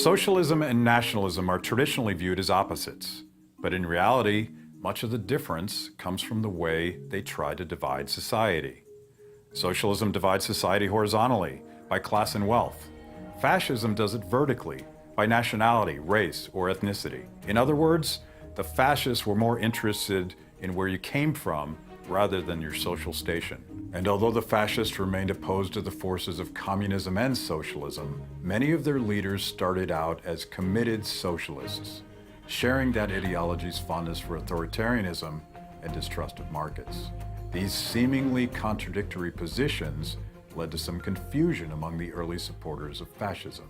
Socialism and nationalism are traditionally viewed as opposites, but in reality, much of the difference comes from the way they try to divide society. Socialism divides society horizontally, by class and wealth. Fascism does it vertically, by nationality, race, or ethnicity. In other words, the fascists were more interested in where you came from rather than your social station. And although the fascists remained opposed to the forces of communism and socialism, many of their leaders started out as committed socialists, sharing that ideology's fondness for authoritarianism and distrust of markets. These seemingly contradictory positions led to some confusion among the early supporters of fascism.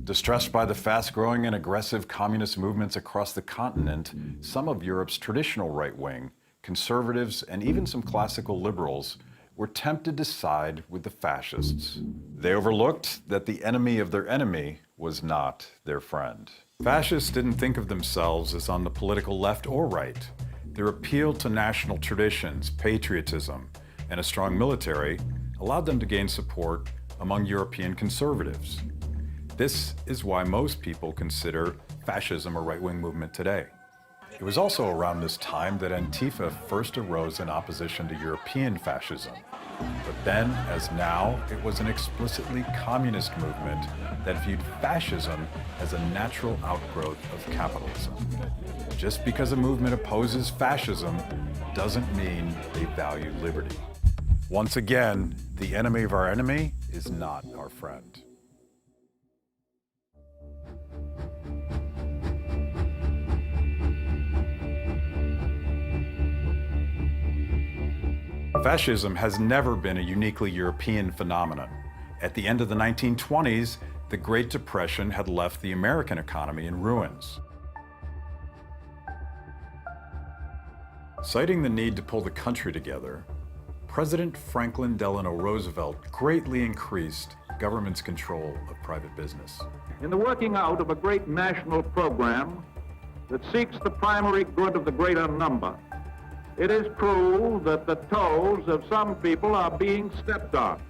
Distressed by the fast-growing and aggressive communist movements across the continent, some of Europe's traditional right-wing, conservatives, and even some classical liberals were tempted to side with the fascists. They overlooked that the enemy of their enemy was not their friend. Fascists didn't think of themselves as on the political left or right. Their appeal to national traditions, patriotism, and a strong military allowed them to gain support among European conservatives. This is why most people consider fascism a right-wing movement today. It was also around this time that Antifa first arose in opposition to European fascism. But then, as now, it was an explicitly communist movement that viewed fascism as a natural outgrowth of capitalism. Just because a movement opposes fascism doesn't mean they value liberty. Once again, the enemy of our enemy is not our friend. Fascism has never been a uniquely European phenomenon. At the end of the 1920s, the Great Depression had left the American economy in ruins. Citing the need to pull the country together, President Franklin Delano Roosevelt greatly increased government's control of private business. In the working out of a great national program that seeks the primary good of the greater number, it is true that the toes of some people are being stepped on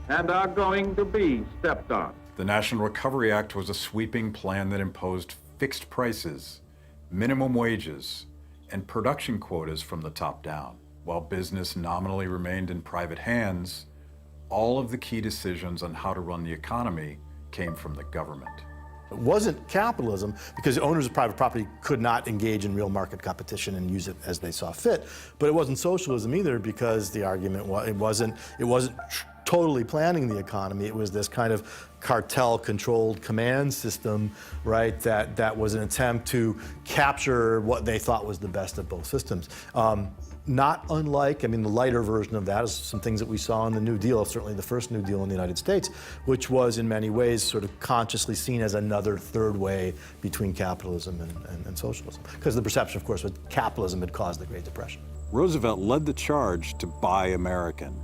and are going to be stepped on. The National Recovery Act was a sweeping plan that imposed fixed prices, minimum wages, and production quotas from the top down. While business nominally remained in private hands, all of the key decisions on how to run the economy came from the government. It wasn't capitalism because owners of private property could not engage in real market competition and use it as they saw fit. But it wasn't socialism either because the argument was it wasn't totally planning the economy. It was this kind of cartel-controlled command system, right? That was an attempt to capture what they thought was the best of both systems. Not unlike, I mean, the lighter version of that is some things that we saw in the New Deal, certainly the first New Deal in the United States, which was in many ways sort of consciously seen as another third way between capitalism and socialism. Because the perception, of course, was capitalism had caused the Great Depression. Roosevelt led the charge to buy American,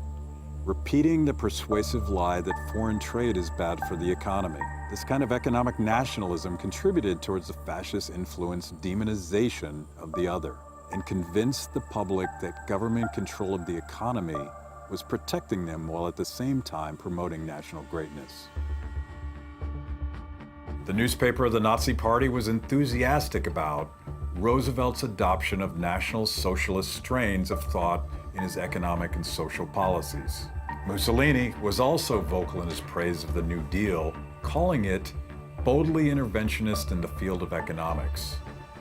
repeating the persuasive lie that foreign trade is bad for the economy. This kind of economic nationalism contributed towards the fascist-influenced demonization of the other, and convinced the public that government control of the economy was protecting them while at the same time promoting national greatness. The newspaper of the Nazi Party was enthusiastic about Roosevelt's adoption of National Socialist strains of thought in his economic and social policies. Mussolini was also vocal in his praise of the New Deal, calling it boldly interventionist in the field of economics,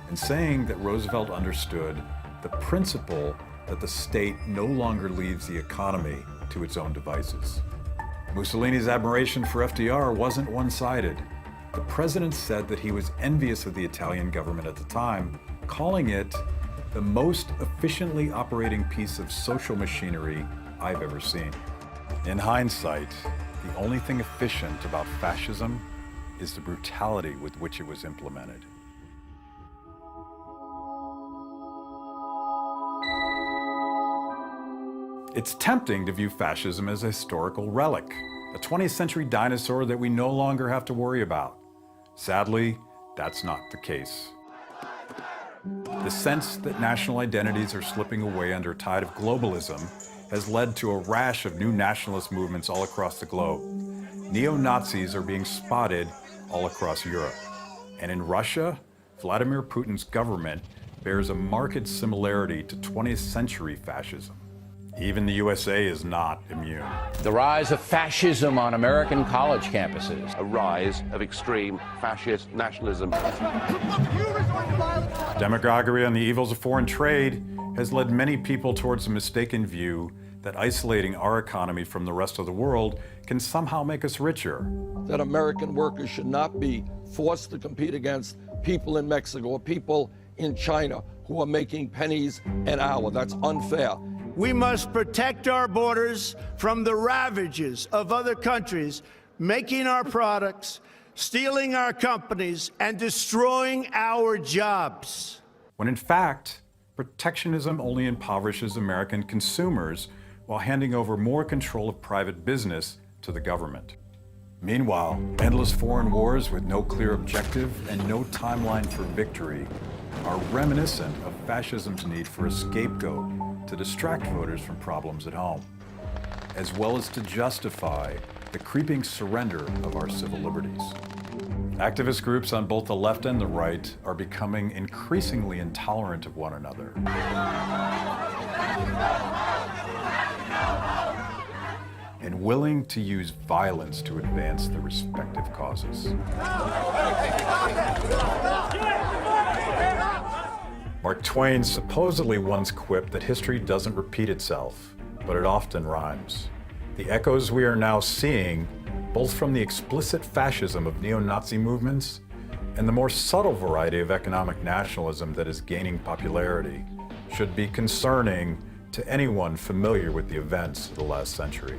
and saying that Roosevelt understood the principle that the state no longer leaves the economy to its own devices. Mussolini's admiration for FDR wasn't one-sided. The president said that he was envious of the Italian government at the time, calling it the most efficiently operating piece of social machinery I've ever seen. In hindsight, the only thing efficient about fascism is the brutality with which it was implemented. It's tempting to view fascism as a historical relic, a 20th century dinosaur that we no longer have to worry about. Sadly, that's not the case. The sense that national identities are slipping away under a tide of globalism has led to a rash of new nationalist movements all across the globe. neo-Nazis are being spotted all across Europe. And in Russia, Vladimir Putin's government bears a marked similarity to 20th century fascism. Even the USA is not immune. The rise of fascism on American college campuses. A rise of extreme fascist nationalism. Demagoguery on the evils of foreign trade has led many people towards a mistaken view that isolating our economy from the rest of the world can somehow make us richer. That American workers should not be forced to compete against people in Mexico or people in China who are making pennies an hour. That's unfair. We must protect our borders from the ravages of other countries making our products, stealing our companies, and destroying our jobs. When in fact, protectionism only impoverishes American consumers while handing over more control of private business to the government. Meanwhile, endless foreign wars with no clear objective and no timeline for victory are reminiscent of fascism's need for a scapegoat to distract voters from problems at home, as well as to justify the creeping surrender of our civil liberties. Activist groups on both the left and the right are becoming increasingly intolerant of one another. And willing to use violence to advance their respective causes. Mark Twain supposedly once quipped that history doesn't repeat itself, but it often rhymes. The echoes we are now seeing, both from the explicit fascism of neo-Nazi movements and the more subtle variety of economic nationalism that is gaining popularity, should be concerning to anyone familiar with the events of the last century.